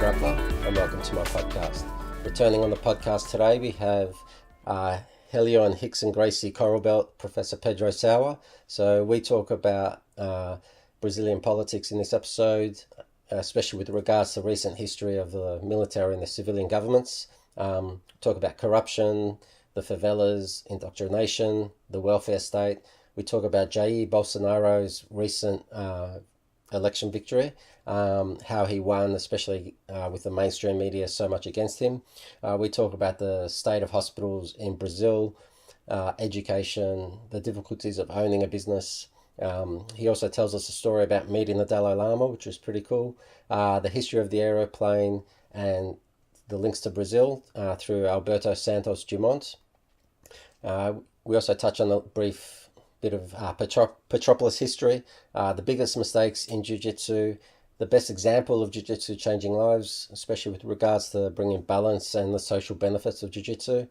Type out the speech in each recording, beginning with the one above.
Grappler, and welcome to my podcast. Returning on the podcast today, we have Helio and Rickson Gracie Coral Belt Professor Pedro Sauer. So we talk about Brazilian politics in this episode, especially with regards to the recent history of the military and the civilian governments. Talk about corruption, the favelas, indoctrination, the welfare state. We talk about Jair Bolsonaro's recent election victory, how he won, especially with the mainstream media so much against him. We talk about the state of hospitals in Brazil, education, the difficulties of owning a business. He also tells us a story about meeting the Dalai Lama, which was pretty cool. The history of the Aeroplane and the links to Brazil through Alberto Santos-Dumont. We also touch on a brief bit of Petropolis history, the biggest mistakes in Jiu-Jitsu, the best example of Jiu-Jitsu changing lives, especially with regards to bringing balance and the social benefits of Jiu-Jitsu,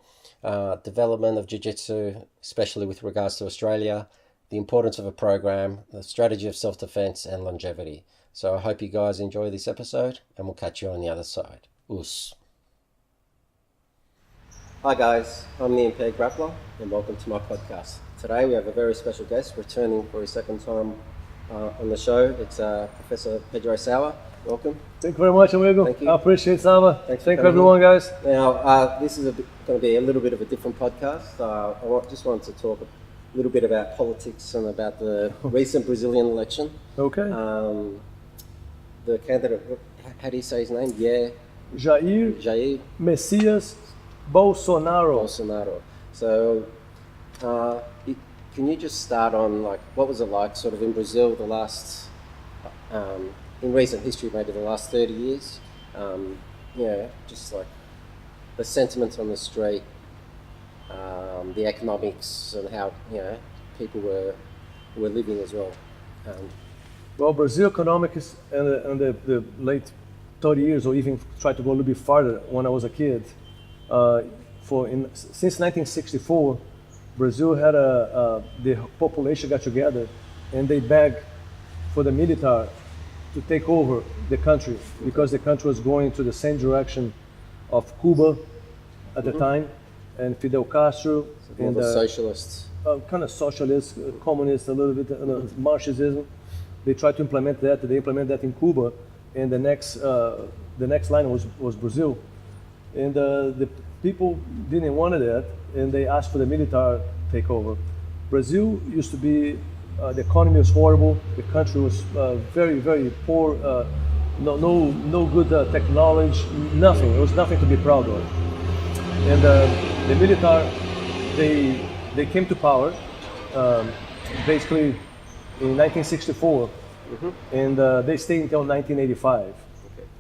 development of Jiu-Jitsu, especially with regards to Australia, the importance of a program, the strategy of self-defense, and longevity. So I hope you guys enjoy this episode, and we'll catch you on the other side. Us. Hi guys, I'm the Impaired Grappler, and welcome to my podcast. Today we have a very special guest returning for his second time on the show. It's Professor Pedro Sauer. Welcome. Thank you very much, amigo. Thank you. I appreciate it, Sama. Thank you everyone, guys. Now, this is going to be a little bit of a different podcast. I just wanted to talk a little bit about politics and about the recent Brazilian election. Okay. The candidate, how do you say his name? Jair Messias Bolsonaro. So, can you just start on what was it like sort of in Brazil the last, in recent history, maybe the last 30 years? Just like the sentiment on the street, the economics and how, people were living as well. Well, Brazil economics in the late 30 years, or even try to go a little bit farther when I was a kid, since 1964, Brazil had the population got together and they begged for the military to take over the country because the country was going to the same direction of Cuba at the time, and Fidel Castro. So and the socialists. Kind of socialist, communist, a little bit, Marxism. They tried to implement that. They implemented that in Cuba, and the next line was Brazil. And the people didn't want that, and they asked for the military takeover. Brazil used to be, the economy was horrible. The country was very, very poor. No good technology. Nothing. It was nothing to be proud of. And the military, they came to power, basically in 1964, and they stayed until 1985. Okay.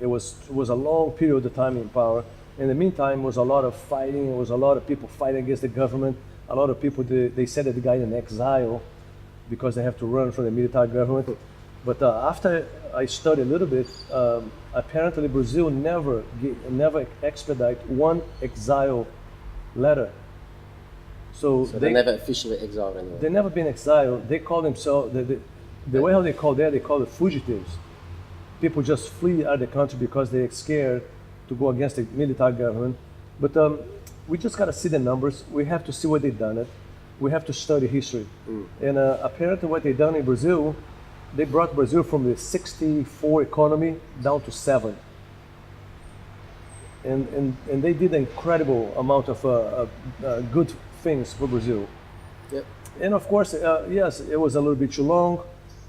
It was a long period of time in power. In the meantime, was a lot of fighting. There was a lot of people fighting against the government. A lot of people, they said that the guy in exile because they have to run from the military government. But after I studied a little bit, apparently Brazil never expedite one exile letter. So they never officially exiled anyone. They never been exiled. They call themselves, the way how they call that, they call it fugitives. People just flee out of the country because they're scared to go against the military government. But we just got to see the numbers. We have to see what they've done. We have to study history. And apparently what they've done in Brazil, they brought Brazil from the 64 economy down to 7. And they did an incredible amount of good things for Brazil. Yep. And of course, yes, it was a little bit too long,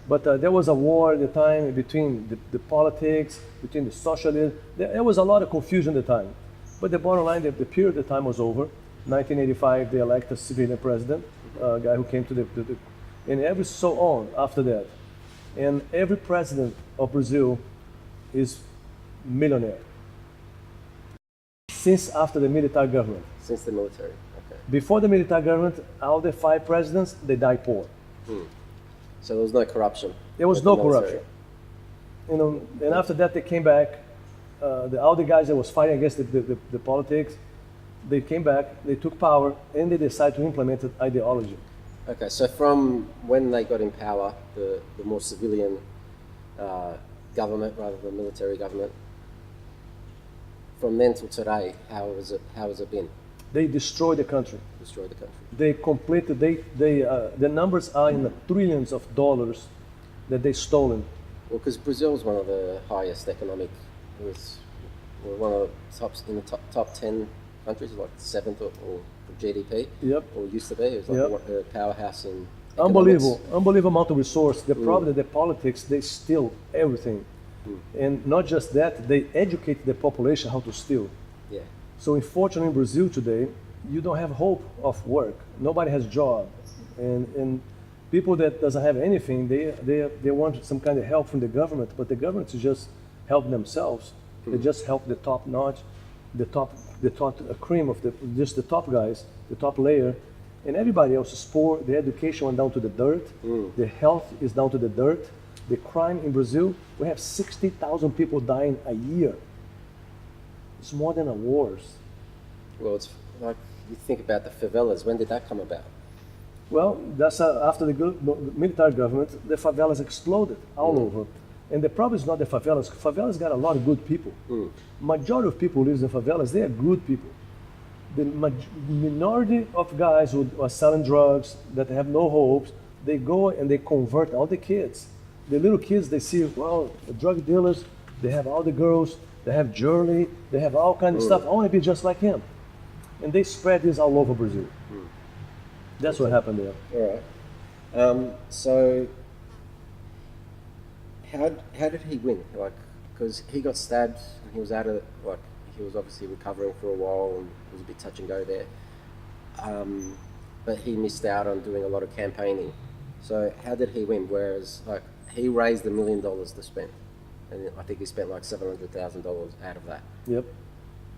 but there was a war at the time between the politics, between the socialists. There was a lot of confusion at the time. But the bottom line, the period of time was over. 1985, they elected a civilian president, a guy who came to and every so on after that. And every president of Brazil is millionaire. Since after the military government. Since the military, okay. Before the military government, all the 5 presidents, they died poor. So there was no corruption? There was no corruption. And after that, they came back. All the guys that was fighting against the politics, they came back, they took power, and they decided to implement an ideology. Okay, so from when they got in power, the more civilian government rather than military government, from then till today, how has it been? They destroyed the country. Destroyed the country. They completed. The numbers are in the trillions of dollars that they stolen. Well, because Brazil is one of the highest economic, one of the tops in the top 10 countries, like seventh or GDP. Yep. Or used to be. It was like a powerhouse in. Unbelievable amount of resource. The problem, the politics, they steal everything, and not just that, they educate the population how to steal. Yeah. So unfortunately in Brazil today, you don't have hope of work. Nobody has job, and people that doesn't have anything, they want some kind of help from the government, but the government is just help themselves. They just help the top notch, the top cream of just the top guys, the top layer, and everybody else is poor. The education went down to the dirt. The health is down to the dirt. The crime in Brazil, we have 60,000 people dying a year. It's more than a wars. Well, it's like you think about the favelas. When did that come about? Well, that's after the military government, the favelas exploded all over. And the problem is not the favelas. Favelas got a lot of good people. Majority of people who live in favelas, they are good people. The minority of guys who are selling drugs, that have no hopes, they go and they convert all the kids. The little kids, they see, well, the drug dealers, they have all the girls, they have jewelry, they have all kind of stuff. I want to be just like him. And they spread this all over Brazil. That's what happened there. All right. So, how did he win? Like, because he got stabbed, and he was out of he was obviously recovering for a while, and it was a bit touch and go there. But he missed out on doing a lot of campaigning. So how did he win? Whereas like he raised $1 million to spend, and I think he spent like $700,000 out of that. Yep.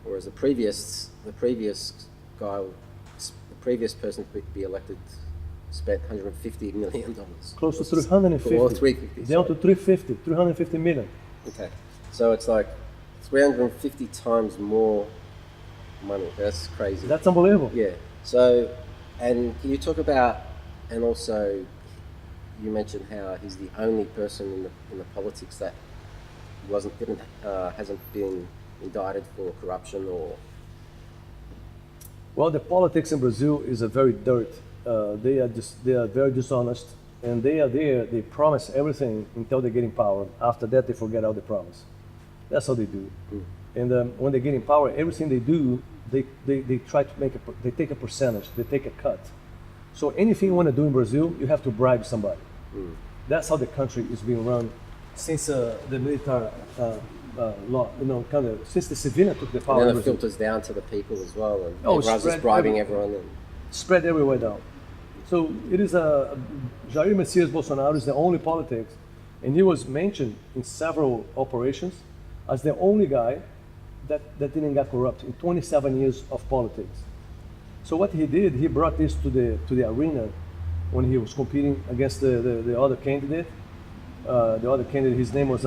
Whereas the previous guy, the previous person to be elected, spent $150 million. Close to 350. Or 350. Down to 350 million. Okay, so it's like 350 times more money. That's crazy. That's unbelievable. Yeah. So, and can you talk about, and also, you mentioned how he's the only person in the politics that hasn't been indicted for corruption or. Well, the politics in Brazil is a very dirt. They are very dishonest, and they are there. They promise everything until they get in power. After that, they forget all the promise. That's how they do. And when they get in power, everything they do, they try to they take a percentage, they take a cut. So anything you want to do in Brazil, you have to bribe somebody. That's how the country is being run since the military law, kind of since the civilian took the power. And then it filters down to the people as well, and everyone's just bribing everyone. Spread everywhere down. So it is Jair Messias Bolsonaro is the only politics, and he was mentioned in several operations as the only guy that didn't get corrupt in 27 years of politics. So what he did, he brought this to the arena when he was competing against the other candidate. The other candidate, his name was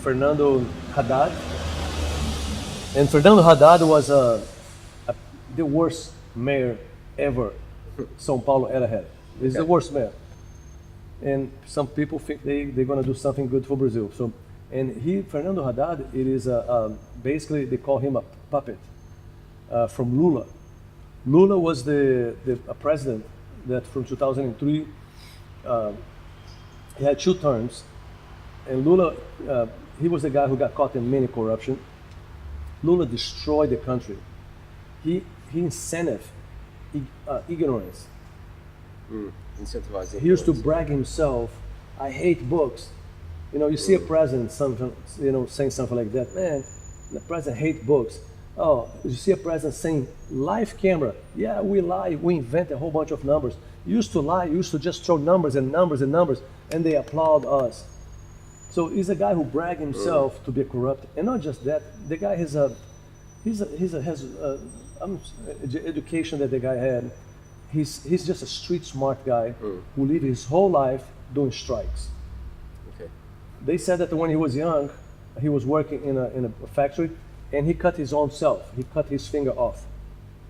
Fernando Haddad. And Fernando Haddad was the worst mayor ever São Paulo ever had. He's the worst mayor. And some people think they're going to do something good for Brazil. So, and Fernando Haddad, it is basically they call him a puppet from Lula. Lula was a president that from 2003, he had 2 terms. And Lula, he was the guy who got caught in many corruption. Lula destroyed the country. He incentivized ignorance. Incentivizing. He used to brag himself, I hate books. You see a president saying something like that, man, the president hates books. Oh, you see a president saying live camera, yeah, we lie, we invent a whole bunch of numbers. You used to lie, you used to just throw numbers and numbers and numbers, and they applaud us. So he's a guy who bragged himself to be corrupt, and not just that. The guy has education that the guy had. He's just a street smart guy who lived his whole life doing strikes. Okay. They said that when he was young, he was working in a factory, and he cut his own self. He cut his finger off.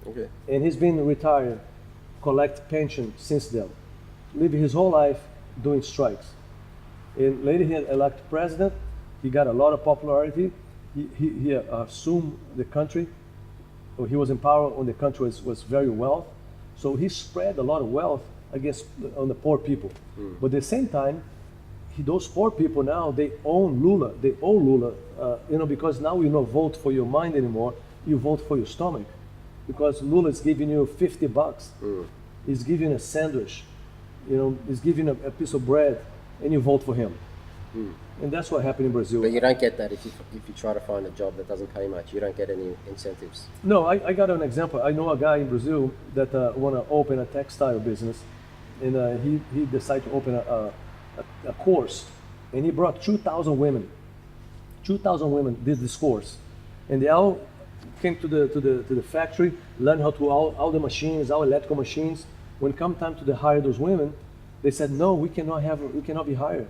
Okay. And he's been retired, collect pension since then, living his whole life doing strikes. And later he elected president. He got a lot of popularity, he assumed the country, or he was in power when the country was very wealth. So he spread a lot of wealth on the poor people. But at the same time, those poor people now, they own Lula. They owe Lula, because now you don't vote for your mind anymore. You vote for your stomach, because Lula is giving you $50. He's giving you a sandwich, he's giving you a piece of bread, and you vote for him. And that's what happened in Brazil. But you don't get that if you try to find a job that doesn't pay much. You don't get any incentives. No, I got an example. I know a guy in Brazil that want to open a textile business, and he decided to open a course, and he brought 2,000 women. 2,000 women did this course, and they all came to the factory, learned how to all the machines, all electrical machines. When come time to hire those women, they said, no, we cannot be hired.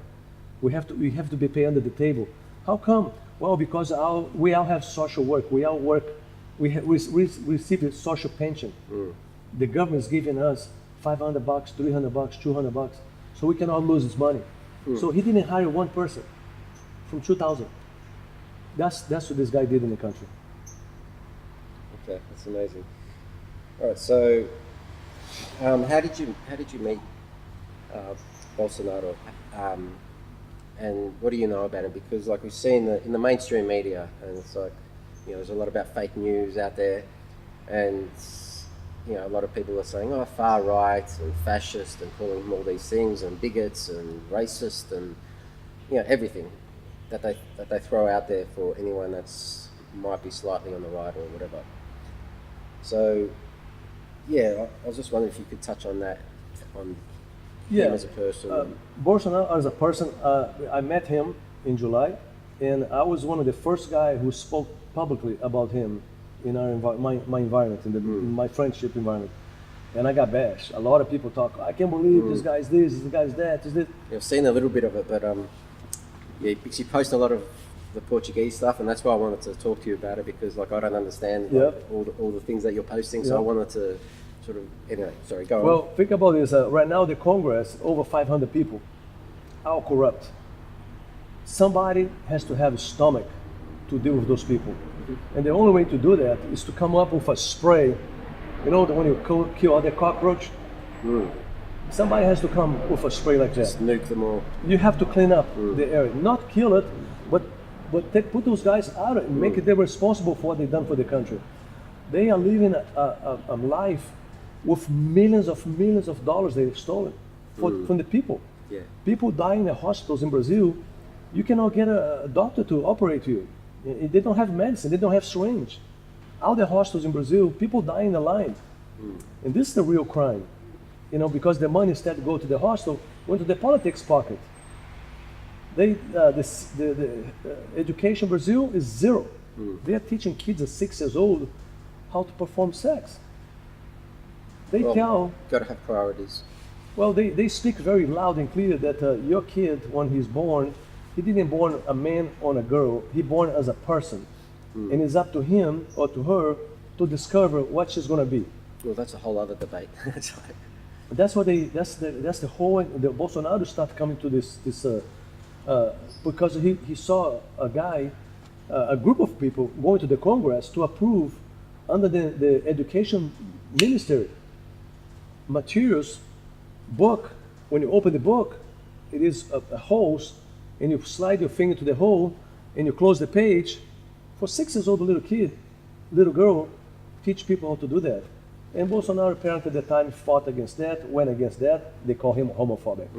We have to be paid under the table. How come? Well, because we all have social work. We all work. We receive a social pension. The government is giving us $500, $300, $200, so we cannot lose this money. So he didn't hire one person from 2,000. That's what this guy did in the country. Okay, that's amazing. All right, so how did you meet Bolsonaro? And what do you know about him? Because like we see in the mainstream media, and it's like, there's a lot about fake news out there, and a lot of people are saying, oh, far right and fascist, and calling him all these things, and bigots and racist, and everything that they throw out there for anyone that's might be slightly on the right or whatever. So I was just wondering if you could touch on that, on him as a person. Bolsonaro as a person, I met him in July, and I was one of the first guys who spoke publicly about him in my environment, in my friendship environment. And I got bashed. A lot of people talk, I can't believe this guy's this guy's that. I've seen a little bit of it, but because you post a lot of the Portuguese stuff, and that's why I wanted to talk to you about it, because I don't understand all the things that you're posting, so I wanted to sort of, sorry, go on. Well, think about this. Right now, the Congress, over 500 people, all corrupt. Somebody has to have a stomach to deal with those people. And the only way to do that is to come up with a spray. When you kill all the cockroach, somebody has to come with a spray like that. Just nuke them all. You have to clean up the area. Not kill it, but put those guys out and make them responsible for what they've done for the country. They are living a life with millions of dollars they've stolen from the people. Yeah. People die in the hospitals in Brazil. You cannot get a doctor to operate you. They don't have medicine. They don't have syringe. All the hospitals in Brazil, people die in the line. And this is the real crime. Because the money instead to go to the hospital went to the politics pocket. The education in Brazil is zero. They are teaching kids at 6 years old how to perform sex. Got to have priorities. Well, they speak very loud and clear that your kid, when he's born, he didn't born a man or a girl. He born as a person, and it's up to him or to her to discover what she's going to be. Well, that's a whole other debate. That's what that's the whole. The Bolsonaro started coming to this because he saw a group of people going to the Congress to approve under the education ministry materials book. When you open the book, it is a hose, and you slide your finger to the hole, and you close the page. For 6 years old little girl, teach people how to do that. And Bolsonaro apparently at the time fought against that, went against that. They call him homophobic.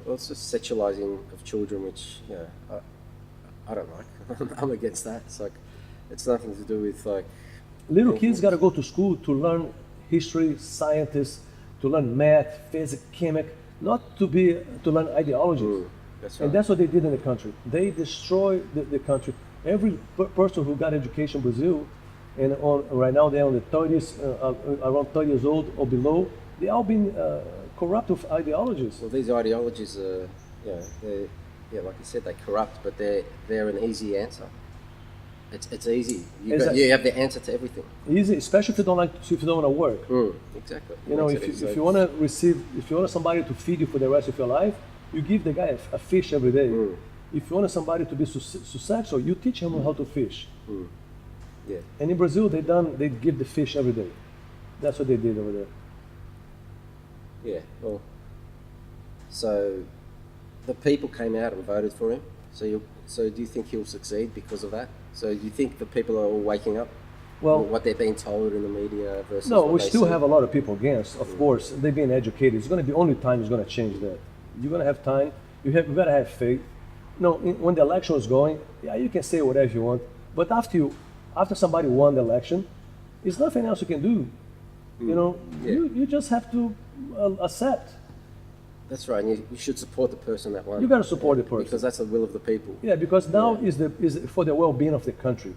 Well, it's just sexualizing of children, which I don't like. I'm against that. It's nothing to do with little kids got to go to school to learn history, scientists, to learn math, physics, chemic, not to learn ideologies. That's right. And that's what they did in the country. They destroyed the country. Every person who got education in Brazil, and right now they're on the 30s, around 30 years old or below, they all been corrupt with ideologies. Well, these ideologies are, like you said, they corrupt, but they're an easy answer. It's easy. You have the answer to everything. Easy, especially if you don't want to work. Exactly. If you want somebody to feed you for the rest of your life, you give the guy a fish every day. if you want somebody to be successful, you teach him how to fish. Yeah. And in Brazil, they give the fish every day. That's what they did over there. Yeah, well, so the people came out and voted for him. So do you think he'll succeed because of that? So do you think the people are all waking up? Well, what they're being told in the media versus no, what we they still see? have a lot of people against. Of course, they've been educated. It's going to be only time is going to change that. You're going to have time. You got to have faith. No, when the election was going, yeah, you can say whatever you want. But after somebody won the election, there's nothing else you can do. You know, you just have to accept. That's right, and you should support the person that won. You got to support the person because that's the will of the people. Yeah, because now is for the well-being of the country.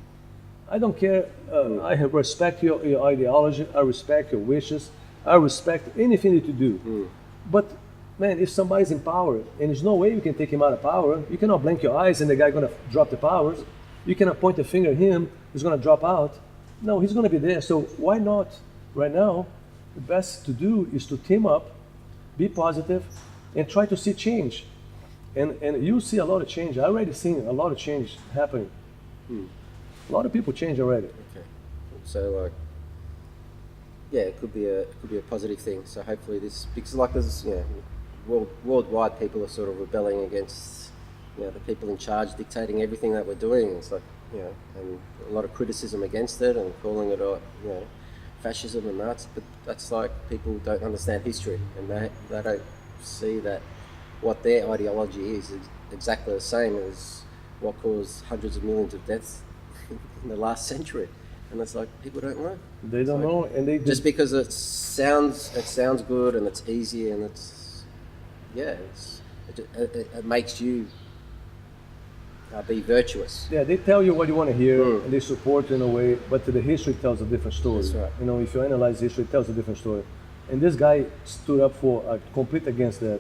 I don't care. I respect your ideology. I respect your wishes. I respect anything that you do. But man, if somebody's in power and there's no way you can take him out of power, you cannot blink your eyes and the guy going to drop the powers. You cannot point a finger at him. He's going to drop out. No, he's going to be there. So why not? Right now, the best to do is to team up, be positive, and try to see change. And you see a lot of change. I already seen a lot of change happening. A lot of people change already. Okay, so yeah, it could be a positive thing. So hopefully this, because like there's worldwide people are sort of rebelling against the people in charge dictating everything that we're doing. It's like and a lot of criticism against it and calling it fascism and Nazi, but that's like people don't understand history and they don't see that what their ideology is exactly the same as what caused hundreds of millions of deaths in the last century. And it's like people don't know. They don't know, and they just because it sounds good and it's easy and it makes you be virtuous. Yeah, they tell you what you want to hear, and they support you in a way, but the history tells a different story. That's right. If you analyze history, it tells a different story. And this guy stood up for complete against that.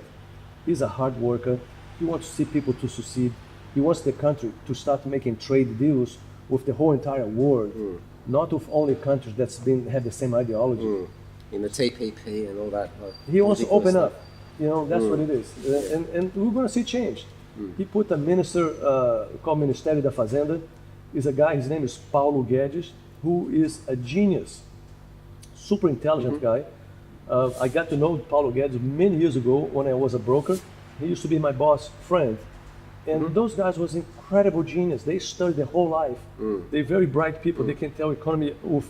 He's a hard worker. He wants to see people to succeed. He wants the country to start making trade deals with the whole entire world, not with only countries that's have the same ideology. In the TPP and all that. He wants to open up. That's what it is. And we're going to see change. He put a minister called Ministério da Fazenda. Is a guy, his name is Paulo Guedes, who is a genius, super intelligent guy. I got to know Paulo Guedes many years ago when I was a broker. He used to be my boss friend. And those guys was incredible genius. They studied their whole life. They're very bright people. They can tell economy of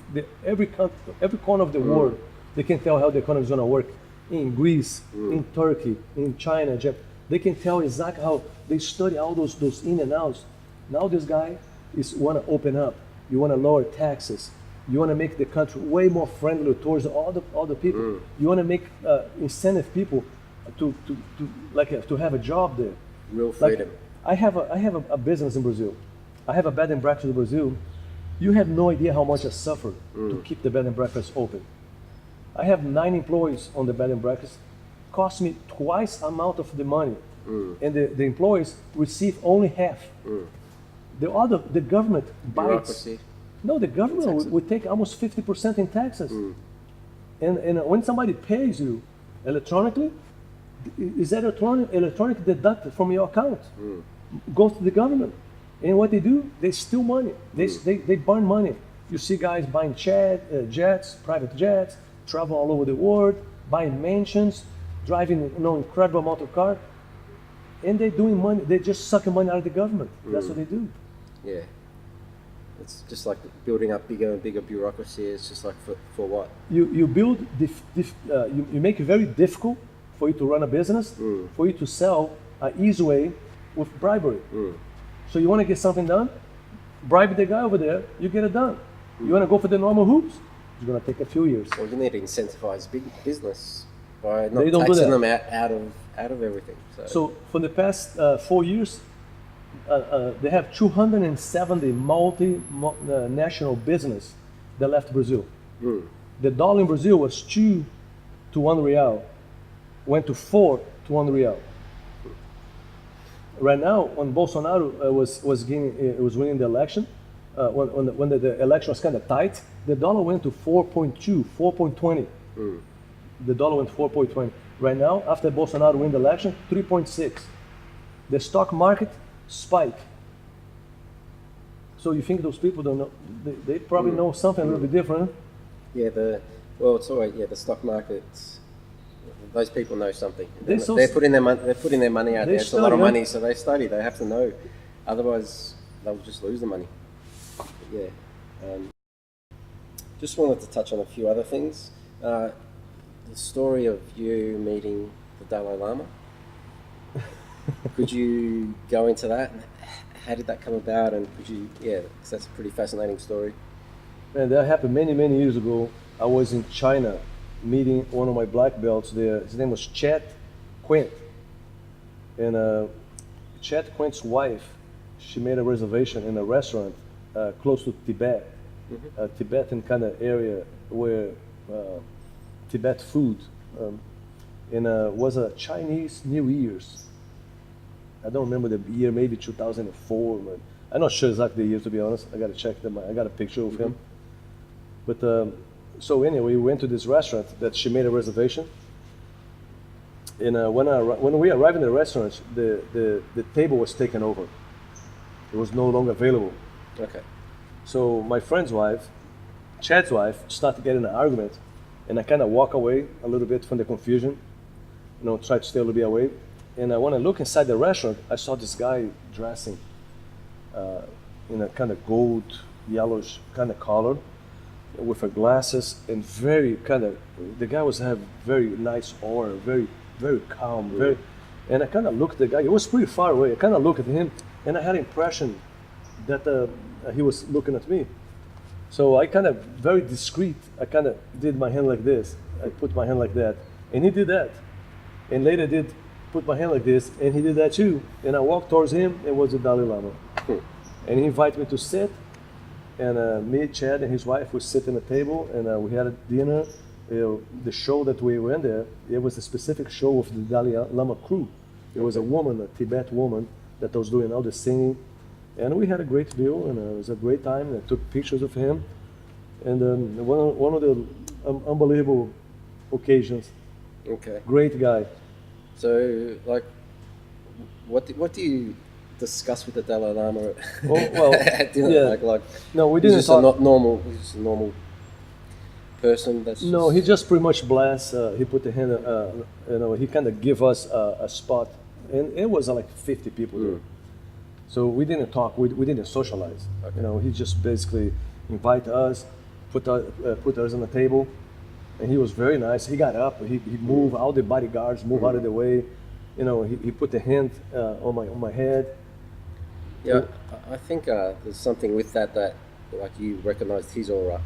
every corner of the world. They can tell how the economy is going to work in Greece, in Turkey, in China, Japan. They can tell exactly how they study all those in and outs. Now this guy want to open up. You want to lower taxes. You want to make the country way more friendly towards all the people. You want to make incentive people to have a job there. Real freedom. I have a business in Brazil. I have a bed and breakfast in Brazil. You have no idea how much I suffer to keep the bed and breakfast open. I have 9 employees on the bed and breakfast. Cost me twice amount of the money, and the employees receive only half. The government bites. Bureaucracy. No, the government would take almost 50% in taxes. And when somebody pays you electronically, is that electronic deducted from your account? Goes to the government. And what they do, they steal money. They burn money. You see guys buying jets, private jets, travel all over the world, buying mansions, driving incredible amount of cars. And they're doing money, they're just sucking money out of the government. That's what they do. Yeah. It's just like building up bigger and bigger bureaucracy. It's just like for what? You build, you make it very difficult for you to run a business, for you to sell an easy way with bribery. So you want to get something done, bribe the guy over there, you get it done. You want to go for the normal hoops, it's going to take a few years. Well, you need to incentivize big business by not taxing them out of everything. So for the past 4 years, they have 270 multinational business that left Brazil. The dollar in Brazil was 2 to 1 real, went to 4 to 1 real. Right now, when Bolsonaro was winning the election, when the election was kind of tight, the dollar went to 4.2, 4.20. The dollar went 4.20. Right now, after Bolsonaro win the election, 3.6. The stock market spike. So you think those people don't know? They probably know something a little bit different. Yeah, it's always the stock markets. Those people know something. They're putting their money out there. It's a lot of money, so they study. They have to know, otherwise they'll just lose the money. But yeah. Just wanted to touch on a few other things. The story of you meeting the Dalai Lama. Could you go into that? How did that come about? And could you, because that's a pretty fascinating story. Man, that happened many, many years ago. I was in China meeting one of my black belts there. His name was Chet Quint. And Chet Quint's wife, she made a reservation in a restaurant close to Tibet, a Tibetan kind of area where Tibet food, was a Chinese New Year's. I don't remember the year, maybe 2004. But I'm not sure exactly the year, to be honest. I got to check them. I got a picture of him. But so anyway, we went to this restaurant that she made a reservation. And when we arrived in the restaurant, the table was taken over. It was no longer available. Okay. So my friend's wife, Chad's wife, started getting an argument, and I kind of walk away a little bit from the confusion, try to stay a little bit away. And when I look inside the restaurant, I saw this guy dressing in a kind of gold, yellowish kind of color, with her glasses, and the guy have very nice aura, very, very calm, and I kind of looked at the guy. It was pretty far away. I kind of looked at him, and I had the impression that he was looking at me. So I kind of, very discreet, I kind of did my hand like this. I put my hand like that, and he did that. And later did put my hand like this, and he did that too. And I walked towards him. It was the Dalai Lama. And he invited me to sit, and me, Chad, and his wife would sit at a table, and we had a dinner. The show that we went there, it was a specific show of the Dalai Lama crew. It was a woman, a Tibet woman, that was doing all the singing. And we had a great view, and it was a great time. I took pictures of him. And one of the unbelievable occasions. Okay. Great guy. So, like, what do you discuss with the Dalai Lama at dinner? Yeah. No, we didn't he's talk. He's just a normal person. No, he just pretty much blessed. He put the hand. He kind of give us a spot, and it was like 50 people there. So we didn't talk. We didn't socialize. Okay. He just basically invited us, put us on the table, and he was very nice. He got up. He moved. All the bodyguards moved out of the way. He put the hand on my head. Yeah, I think there's something with that like you recognized his aura,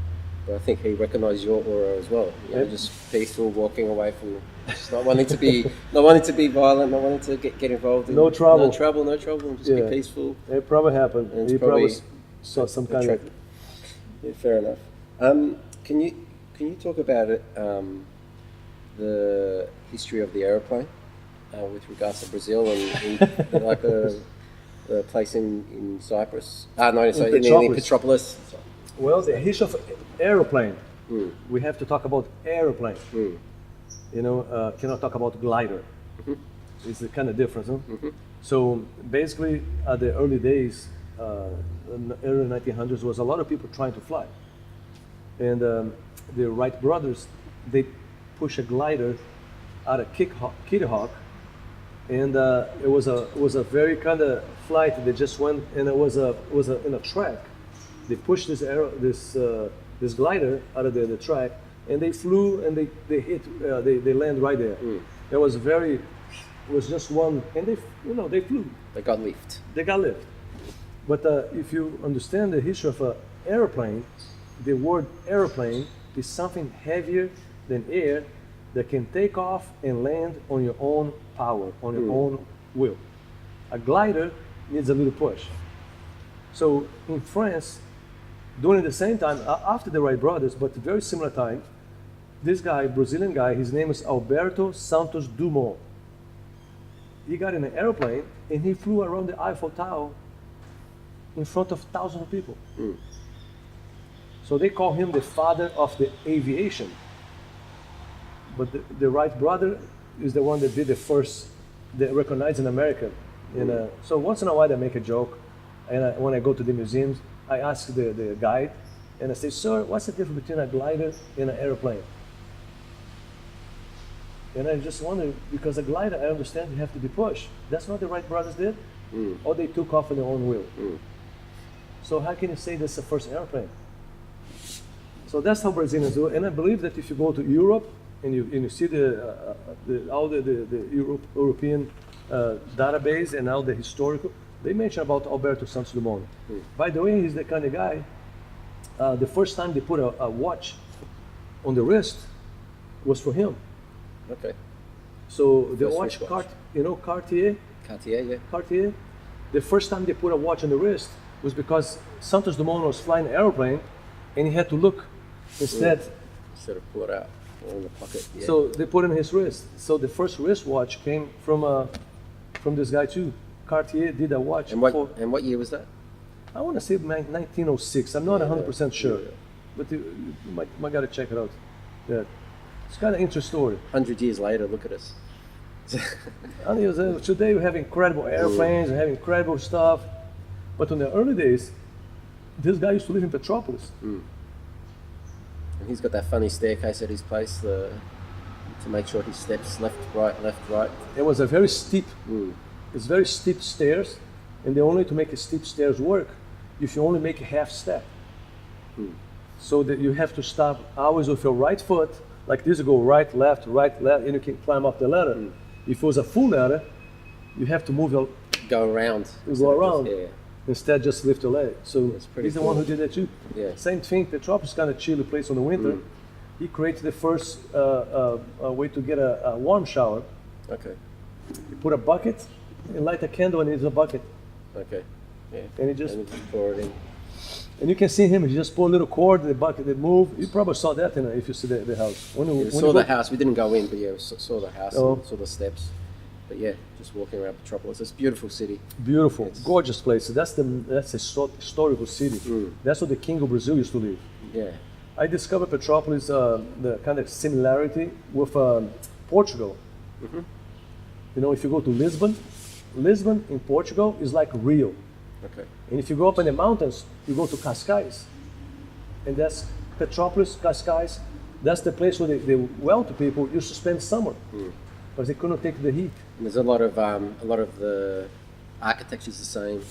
but I think he recognized your aura as well. Just peaceful, walking away from, just not wanting to be violent, not wanting to get involved in no trouble, just be peaceful. It probably happened. He probably saw some kind of. Yeah, fair enough. Can you talk about it? The history of the aeroplane with regards to Brazil and like a place in Cyprus. In Petropolis. Well, the history of Aeroplane. We have to talk about Aeroplane. Cannot talk about glider. It's the kind of difference, huh? So basically, at the early days, in the early 1900s, was a lot of people trying to fly, and the Wright brothers, they push a glider out of Kitty Hawk, and it was a very kind of flight. They just went, and it was in a track. They pushed this glider out of the track, and they flew, and they land right there. It was just one, and they flew. They got lift. But if you understand the history of an airplane, the word airplane is something heavier than air that can take off and land on your own power, on your own will. A glider needs a little push. So in France, during the same time, after the Wright brothers, but very similar time, this guy, Brazilian guy, his name is Alberto Santos-Dumont. He got in an airplane and he flew around the Eiffel Tower in front of thousands of people. So they call him the father of the aviation. But the Wright brother is the one that did the first, they recognized in America, And so once in a while I make a joke, and when I go to the museums, I ask the guide, and I say, "Sir, what's the difference between a glider and an airplane?" And I just wonder, because a glider, I understand you have to be pushed. That's what the Wright brothers did, or they took off on their own will. So how can you say that's the first airplane? So that's how Brazilians do it. And I believe that if you go to Europe and you see all the European database and all the historical, they mention about Alberto Santos-Dumont. By the way, he's the kind of guy, the first time they put a watch on the wrist was for him. Okay. So the First watch, wristwatch. Cartier, Cartier, yeah. Cartier, the first time they put a watch on the wrist was because Santos-Dumont was flying an airplane and he had to look instead. Instead of pull it out or in the pocket. Yeah. So they put it in his wrist. So the first wristwatch came from this guy too. Cartier did a watch. And what year was that? I want to say 1906. I'm not 100% sure, Yeah. but you might got to check it out. Yeah. It's kind of interesting story. 100 years later, look at us. And today we have incredible airplanes, we have incredible stuff, but in the early days, this guy used to live in Petropolis. And he's got that funny staircase at his place to make sure he steps left, right. It was a very steep, it's very steep stairs, and they only to make the steep stairs work if you only make a half step. So that you have to stop always with your right foot, like this, you go right, left, and you can climb up the ladder. If it was a full ladder, you have to move your, Go around. Yeah. instead just lift your leg. So That's pretty he's the cool. one who did that too. Yeah. Same thing, Petropolis is kind of chilly place in the winter. He created the first way to get a warm shower. Okay. You put a bucket and light a candle and it's a bucket. Okay. Yeah. And he just pour it in. And you can see him, he just pull a little cord, the bucket, it move. You probably saw that if you see the house. We saw the house. We didn't go in, but yeah, we saw the house, Oh. and saw the steps. But yeah, just walking around Petropolis. It's a beautiful city. Beautiful, gorgeous place. That's a historical city. That's where the king of Brazil used to live. Yeah. I discovered Petropolis, the kind of similarity with Portugal. You know, if you go to Lisbon in Portugal is like Rio. Okay. And if you go up in the mountains, you go to Cascais. And that's Petropolis, Cascais. That's the place where the wealthy people used to spend summer because they couldn't take the heat. And there's a lot of the architecture's the same.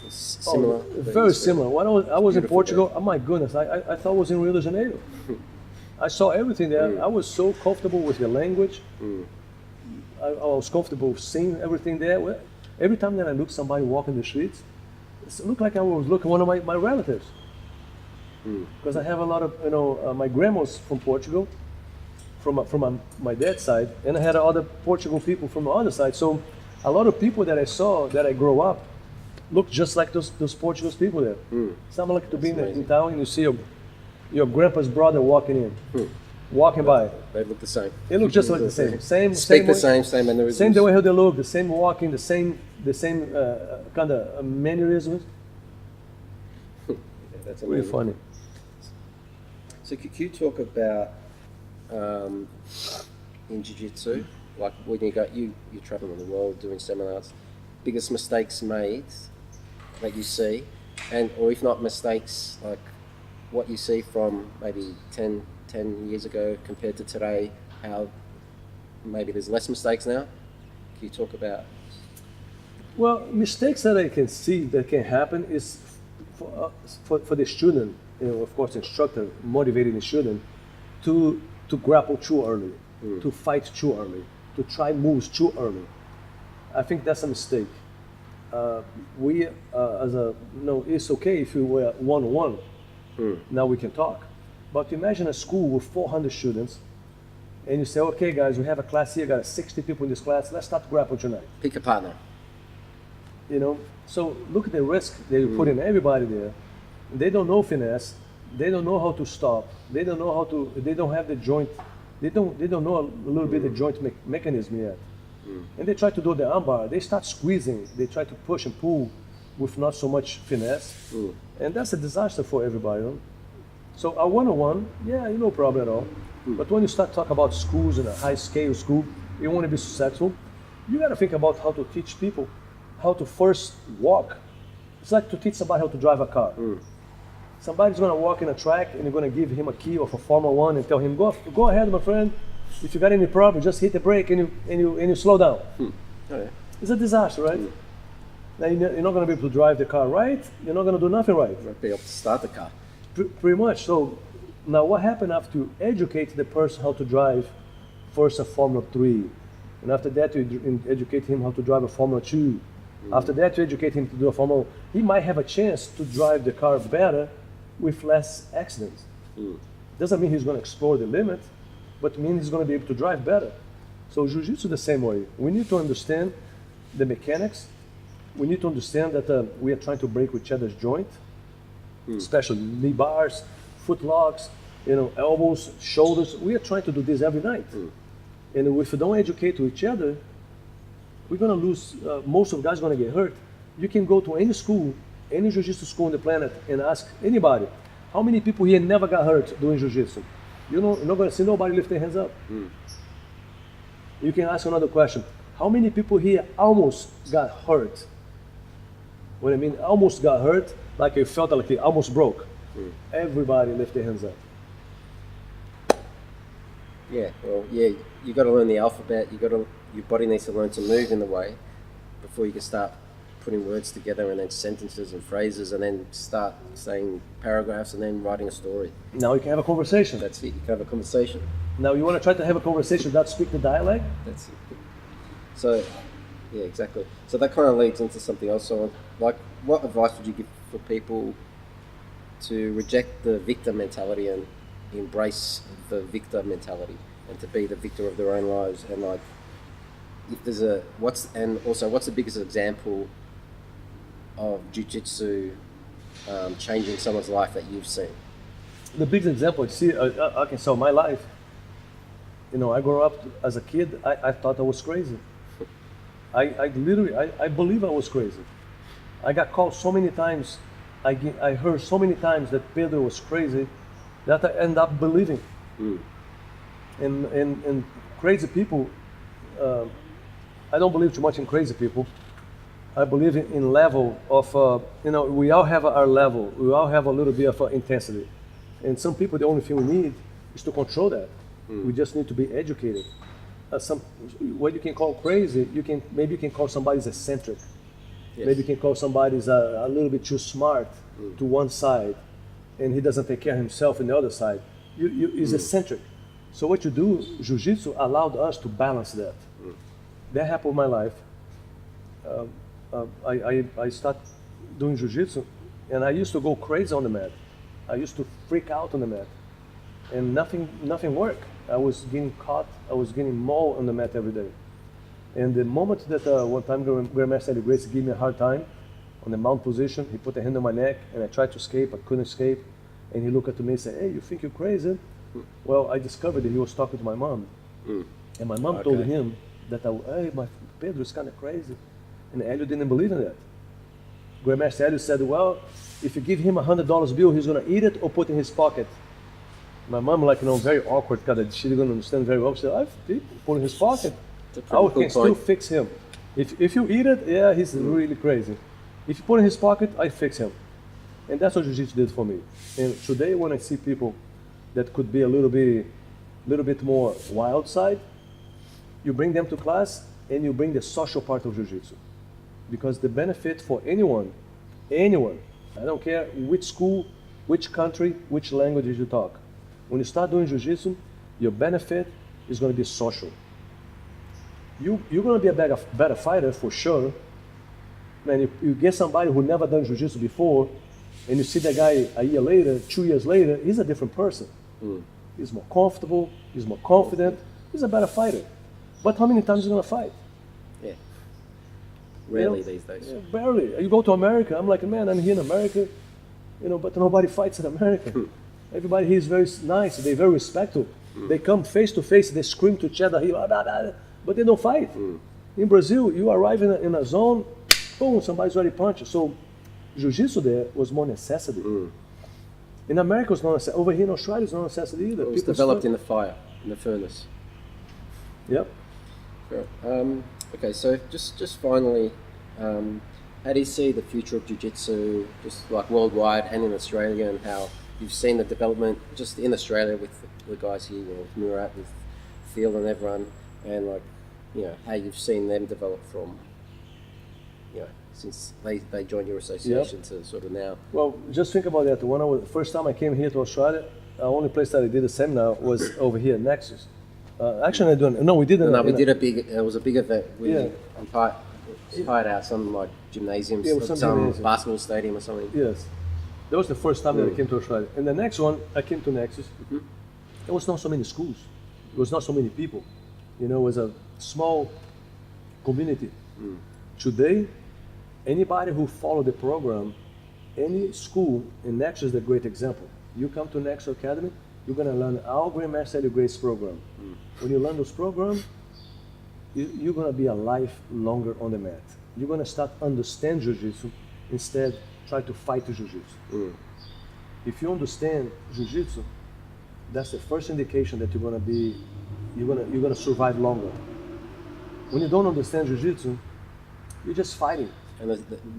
Similar. Very similar. When I was in Beautiful Portugal, oh my goodness, I thought I was in Rio de Janeiro. I saw everything there. I was so comfortable with the language. I was comfortable seeing everything there. Well, every time that I look somebody walking the streets, it looked like I was looking at one of my relatives. Because I have a lot of, my grandma's from Portugal, from my dad's side, and I had other Portugal people from the other side. So a lot of people that I saw, that I grew up, look just like those Portuguese people there. Something like to be in town and you see your grandpa's brother walking in, walking by. They look the same. They look just like the same. Speak the way, same mannerisms. Same the way how they look, the same walking, the same kind of mannerisms. That's Really amazing. funny. So could you talk about in Jiu-Jitsu, like when you're traveling the world doing seminars, biggest mistakes made that you see, or if not mistakes, like what you see from maybe 10 years ago compared to today, how maybe there's less mistakes now? Can you talk about? Well, mistakes that I can see that can happen is for the student, of course, instructor motivating the student to grapple too early, to fight too early, to try moves too early. I think that's a mistake. It's okay if we were one-on-one. Now we can talk. But imagine a school with 400 students, and you say, okay, guys, we have a class here, got 60 people in this class, let's start grappling tonight. Pick a partner. So look at the risk that you put in everybody there. They don't know finesse. They don't know how to stop. They don't know how to. They don't have the joint. They don't know a little bit the joint mechanism yet. And they try to do the armbar. They start squeezing. They try to push and pull with not so much finesse, and that's a disaster for everybody. So a one-on-one, no problem at all. But when you start talking about schools in a high-scale school, you want to be successful. You got to think about how to teach people how to first walk. It's like to teach somebody how to drive a car. Somebody's going to walk in a track and you're going to give him a key of a Formula One and tell him, go ahead, my friend. If you got any problem, just hit the brake and you slow down. Oh, yeah. It's a disaster, right? Now you're not going to be able to drive the car right. You're not going to do nothing right. You won't be able to start the car. Pretty much. So now what happened after you educate the person how to drive first a Formula 3, and after that you educate him how to drive a Formula 2. After that you educate him to do a Formula, he might have a chance to drive the car better with less accidents. Doesn't mean he's going to explore the limit, but it means he's going to be able to drive better. So Jiu-Jitsu the same way. We need to understand the mechanics. We need to understand that we are trying to break each other's joint, especially knee bars, foot locks, elbows, shoulders. We are trying to do this every night. And if we don't educate each other, we're going to lose. Most of the guys are going to get hurt. You can go to any school, any Jiu-Jitsu school on the planet, and ask anybody, how many people here never got hurt doing Jiu-Jitsu? You're not going to see nobody lift their hands up. You can ask another question. How many people here almost got hurt? What I mean, almost got hurt, like you felt like they almost broke. Everybody lift their hands up. Yeah, well, yeah, you got to learn the alphabet. Your body needs to learn to move in the way before you can start putting words together and then sentences and phrases and then start saying paragraphs and then writing a story. Now you can have a conversation. That's it. You can have a conversation. Now you want to try to have a conversation without speaking the dialect? That's it. So, yeah, exactly. So that kind of leads into something else. So, like, what advice would you give for people to reject the victim mentality and embrace the victor mentality and to be the victor of their own lives? And like, if there's what's the biggest example of Jiu-Jitsu changing someone's life that you've seen? The biggest example I see, I can say my life. I grew up as a kid. I thought I was crazy. I believe I was crazy. I got called so many times. I heard so many times that Pedro was crazy that I end up believing. And crazy people, I don't believe too much in crazy people. I believe in level of, we all have our level. We all have a little bit of intensity. And some people, the only thing we need is to control that. We just need to be educated. What you can call crazy, maybe you can call somebody eccentric. Yes. Maybe you can call somebody a little bit too smart to one side, and he doesn't take care of himself in the other side. He's eccentric. So what you do, Jiu-Jitsu allowed us to balance that. That happened in my life. I started doing Jiu-Jitsu, and I used to go crazy on the mat. I used to freak out on the mat, and nothing worked. I was getting caught. I was getting mauled on the mat every day. And the moment that one time Grandmaster Gracie gave me a hard time on the mount position, he put a hand on my neck, and I tried to escape. I couldn't escape. And he looked at me and said, "Hey, you think you're crazy?" Well, I discovered that he was talking to my mom. And my mom told him that, hey, my Pedro is kind of crazy. And Helio didn't believe in that. Grandmaster Helio said, well, if you give him $100 bill, he's going to eat it or put it in his pocket. My mom, very awkward, because she didn't understand very well. She said, I put it in his pocket. I can still fix him. If you eat it, yeah, he's really crazy. If you put it in his pocket, I fix him. And that's what Jiu-Jitsu did for me. And today, when I see people that could be a little bit more wild side, you bring them to class and you bring the social part of Jiu-Jitsu. Because the benefit for anyone, I don't care which school, which country, which language you talk. When you start doing Jiu-Jitsu, your benefit is going to be social. You're going to be a better fighter for sure. Man, you get somebody who never done Jiu-Jitsu before, and you see that guy a year later, 2 years later, he's a different person. He's more comfortable, he's more confident, he's a better fighter. But how many times are you going to fight? Yeah. Rarely these days. Yeah, barely. You go to America, I'm like, man, I'm here in America, but nobody fights in America. Everybody here is very nice, they're very respectful. They come face to face, they scream to each other, but they don't fight. In Brazil, you arrive in a zone, boom, somebody's already punched. So Jiu-Jitsu there was more necessity. In America, it's not necessity. Over here in Australia, it's not necessity either. It was developed in the fire, in the furnace. Yep. Sure. Okay, so just finally, how do you see the future of Jiu-Jitsu, just like worldwide and in Australia, and how you've seen the development just in Australia with the guys here, with Murat, with Field and everyone, and like, how you've seen them develop from, since they joined your association to sort of now? Well, just think about that. The first time I came here to Australia, the only place that I did a seminar was over here, Nexus. Actually, we didn't. No, we did it was a big event. We hired out some like gymnasiums, some basketball stadium or something. Yes, that was the first time that I came to Australia. And the next one, I came to Nexus. There was not so many schools. There was not so many people. It was a small community. Today, anybody who followed the program, any school, and Nexus is a great example. You come to Nexus Academy, you're going to learn our Grandmaster Helio Grace program. When you learn those programs, you're going to be a life longer on the mat. You're going to start understand Jiu-Jitsu instead try to fight Jiu-Jitsu. If you understand Jiu-Jitsu, that's the first indication that you're going to survive longer. When you don't understand Jiu-Jitsu, you're just fighting. And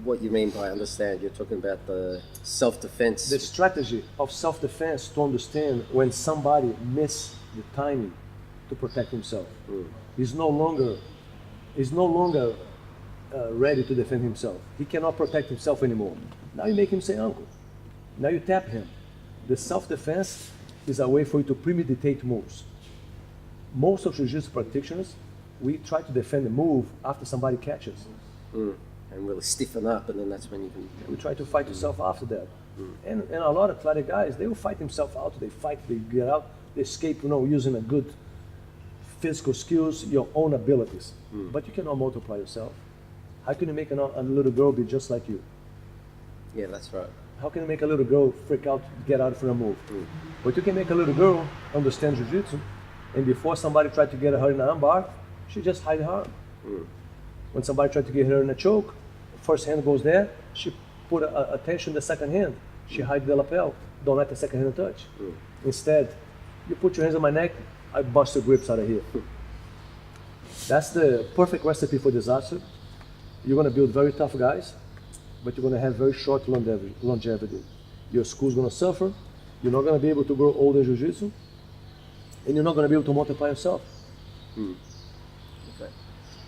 what you mean by understand, you're talking about the self-defense. The strategy of self-defense to understand when somebody misses the timing to protect himself. He's no longer ready to defend himself. He cannot protect himself anymore. Now you make him say uncle. Now you tap him. The self-defense is a way for you to premeditate moves. Most of Jiu-Jitsu practitioners, we try to defend the move after somebody catches. And really stiffen up, and then that's when you can... We try to fight yourself after that. And a lot of athletic guys, they will fight themselves out. They fight, they get out, they escape, using a good physical skills, your own abilities. But you cannot multiply yourself. How can you make a little girl be just like you? Yeah, that's right. How can you make a little girl freak out, get out for a move? But you can make a little girl understand Jiu-Jitsu, and before somebody tried to get her in an armbar, she just hide her arm. When somebody tried to get her in a choke, first hand goes there, she put attention the second hand. She hide the lapel, don't let the second hand touch. Instead, you put your hands on my neck, I bust your grips out of here. That's the perfect recipe for disaster. You're going to build very tough guys, but you're going to have very short longevity. Your school's going to suffer, you're not going to be able to grow old in Jiu-Jitsu, and you're not going to be able to multiply yourself. Okay.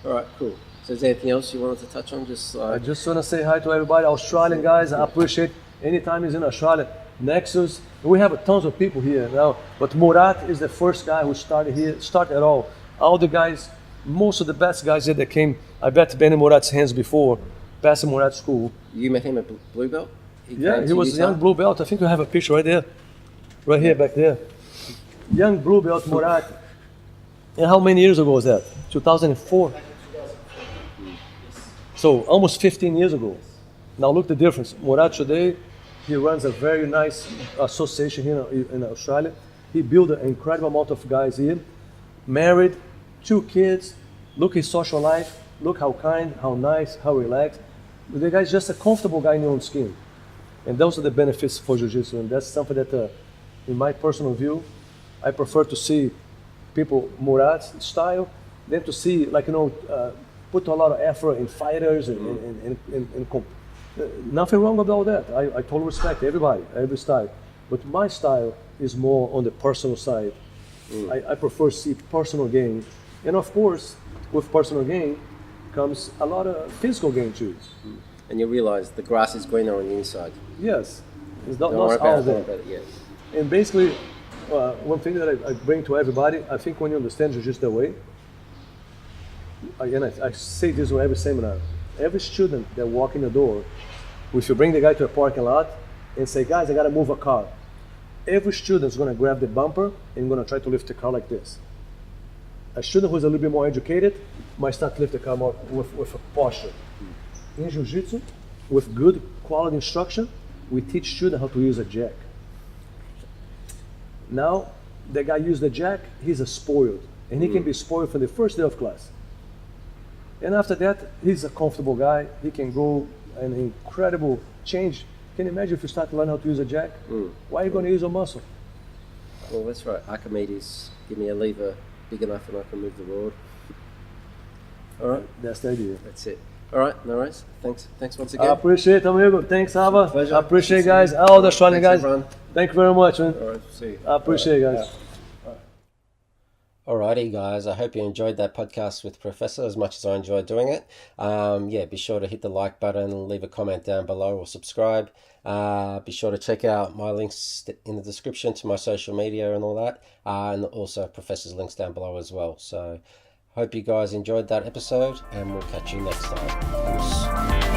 All right, cool. So is there anything else you wanted to touch on? I just want to say hi to everybody, Australian guys. I appreciate anytime he's in Australia. Nexus, we have tons of people here now, but Murat is the first guy who started here, started at all. All the guys, most of the best guys here that came, I bet been in Murat's hands before, passing Murat's school. You met him at Blue Belt? He was a young blue belt. I think we have a picture right there, right here, back there. Young blue belt Murat. And how many years ago was that? 2004. So almost 15 years ago. Now look the difference. Murat today, he runs a very nice association here in Australia. He built an incredible amount of guys here. Married, 2 kids. Look his social life. Look how kind, how nice, how relaxed. The guy's just a comfortable guy in your own skin. And those are the benefits for Jiu-Jitsu. And that's something that, in my personal view, I prefer to see people Murat's style than to see, put a lot of effort in fighters and nothing wrong about that. I totally respect everybody, every style. But my style is more on the personal side. I prefer to see personal gain. And of course, with personal gain comes a lot of physical gain too. And you realize the grass is greener on the inside. Yes. It's not all that. It, yeah. And basically, one thing that I bring to everybody, I think when you understand Jiu-Jitsu that way, again, I say this in every seminar, every student that walk in the door, if you bring the guy to a parking lot and say, guys, I got to move a car, every student is going to grab the bumper and going to try to lift the car like this. A student who's a little bit more educated might start to lift the car more with a posture. In Jiu-Jitsu, with good quality instruction, we teach students how to use a jack. Now, the guy uses the jack, he's a spoiled, and he can be spoiled from the first day of class. And after that, he's a comfortable guy. He can go an incredible change. Can you imagine if you start to learn how to use a jack? Why are you going to use a muscle? Well, that's right. Archimedes, give me a lever big enough and I can move the rod. All right. That's the idea. That's it. All right. No worries. Thanks once I again. appreciate it, amigo. Thanks, Ava. Pleasure. I appreciate guys. All the Australian Thanks, guys. everyone. Thank you very much, man. All right. See you. I appreciate it, guys. Alrighty, guys. I hope you enjoyed that podcast with Professor as much as I enjoyed doing it. Yeah, be sure to hit the like button, leave a comment down below, or subscribe. Be sure to check out my links in the description to my social media and all that, and also Professor's links down below as well. So, hope you guys enjoyed that episode, and we'll catch you next time. Peace.